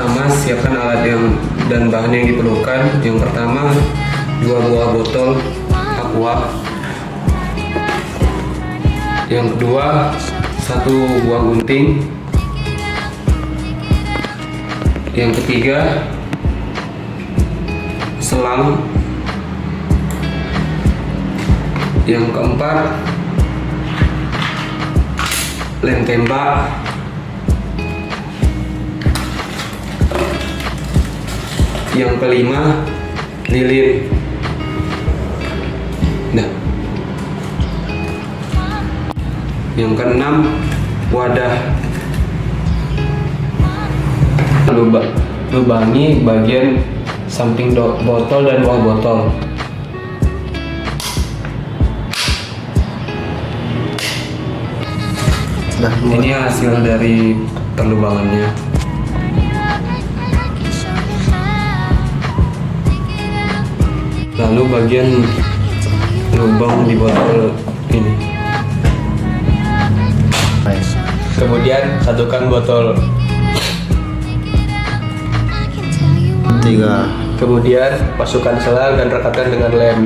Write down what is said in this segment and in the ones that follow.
pertama, siapkan alat dan bahan yang diperlukan. Yang pertama, 2 buah botol aqua. Yang kedua, 1 buah gunting. Yang ketiga, selang. Yang keempat, lem tembak. Yang kelima, lilin. Nah, yang keenam, wadah. Lubangi bagian samping botol dan bawah botol. Nah, ini hasil dari perlubangannya. Lalu bagian lubang di botol ini. Kemudian satukan botol. 3. Kemudian masukkan selang dan rekatkan dengan lem.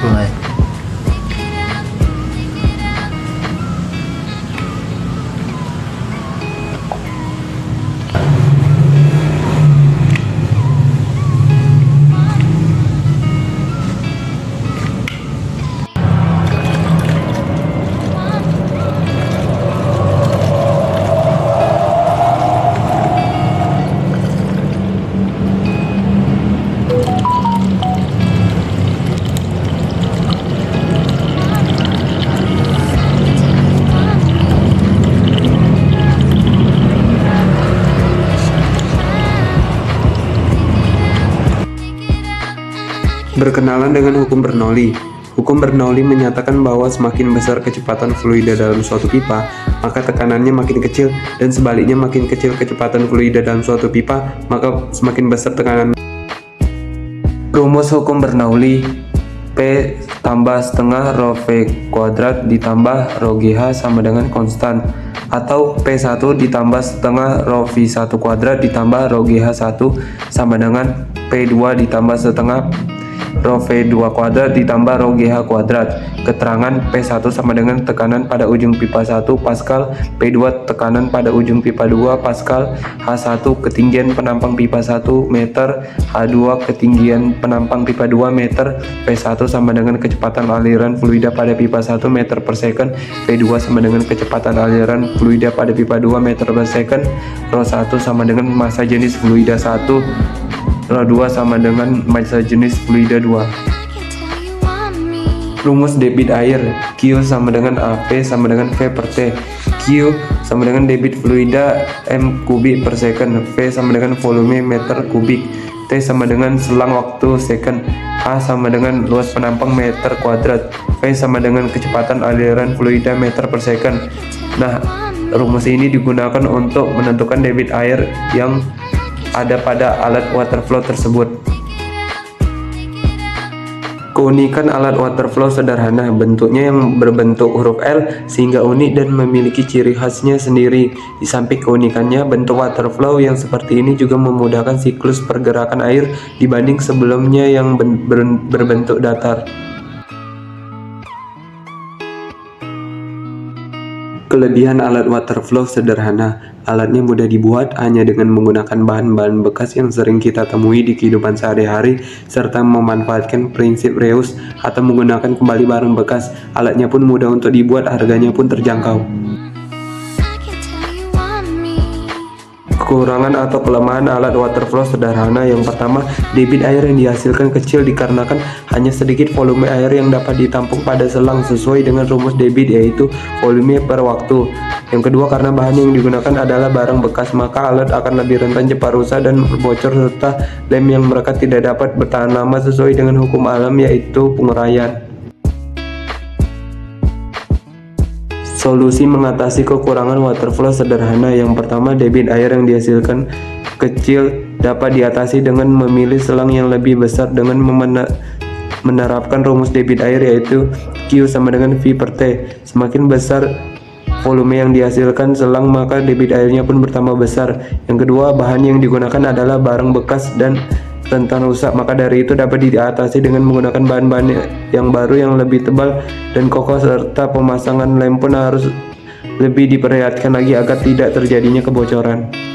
Mulai. Berkenalan dengan hukum Bernoulli. Hukum Bernoulli menyatakan bahwa semakin besar kecepatan fluida dalam suatu pipa, maka tekanannya makin kecil, dan sebaliknya makin kecil kecepatan fluida dalam suatu pipa, maka semakin besar tekanan. Rumus hukum Bernoulli: P tambah setengah rho V kuadrat ditambah rho GH sama dengan konstan, atau P1 ditambah setengah rho V1 kuadrat ditambah rho GH1 sama dengan P2 ditambah setengah rho V2 kuadrat ditambah rho GH kuadrat. Keterangan: P1 sama dengan tekanan pada ujung pipa 1 Pascal, P2 tekanan pada ujung pipa 2 Pascal, H1 ketinggian penampang pipa 1 meter, H2 ketinggian penampang pipa 2 meter, P1 sama dengan kecepatan aliran fluida pada pipa 1 meter per second, P2 sama dengan kecepatan aliran fluida pada pipa 2 meter per second, rho 1 sama dengan massa jenis fluida 1, rho 2 sama dengan massa jenis fluida 2. Rumus debit air: Q sama dengan AP sama dengan V per T. Q sama dengan debit fluida M kubik per second, V sama dengan volume meter kubik, T sama dengan selang waktu second, A sama dengan luas penampang meter kuadrat, V sama dengan kecepatan aliran fluida meter per second. Nah, rumus ini digunakan untuk menentukan debit air yang ada pada alat water flow tersebut. Keunikan alat water flow sederhana, bentuknya yang berbentuk huruf L sehingga unik dan memiliki ciri khasnya sendiri. Di samping keunikannya, bentuk water flow yang seperti ini juga memudahkan siklus pergerakan air dibanding sebelumnya yang berbentuk datar. Kelebihan alat water flow sederhana. Alatnya mudah dibuat hanya dengan menggunakan bahan-bahan bekas yang sering kita temui di kehidupan sehari-hari, serta memanfaatkan prinsip reuse atau menggunakan kembali barang bekas. Alatnya pun mudah untuk dibuat, harganya pun terjangkau. Kekurangan atau kelemahan alat water flow sederhana: yang pertama, debit air yang dihasilkan kecil dikarenakan hanya sedikit volume air yang dapat ditampung pada selang sesuai dengan rumus debit, yaitu volume per waktu. Yang kedua, karena bahan yang digunakan adalah barang bekas, maka alat akan lebih rentan cepat rusak dan bocor, serta lem yang merekat tidak dapat bertahan lama sesuai dengan hukum alam, yaitu penguraian. Solusi mengatasi kekurangan water flow sederhana: yang pertama, debit air yang dihasilkan kecil dapat diatasi dengan memilih selang yang lebih besar dengan menerapkan rumus debit air, yaitu Q sama dengan V per T. Semakin besar volume yang dihasilkan selang, maka debit airnya pun bertambah besar. Yang kedua, bahan yang digunakan adalah barang bekas dan rentan rusak, maka dari itu dapat diatasi dengan menggunakan bahan-bahan yang baru yang lebih tebal dan kokoh, serta pemasangan lem pun harus lebih diperhatikan lagi agar tidak terjadinya kebocoran.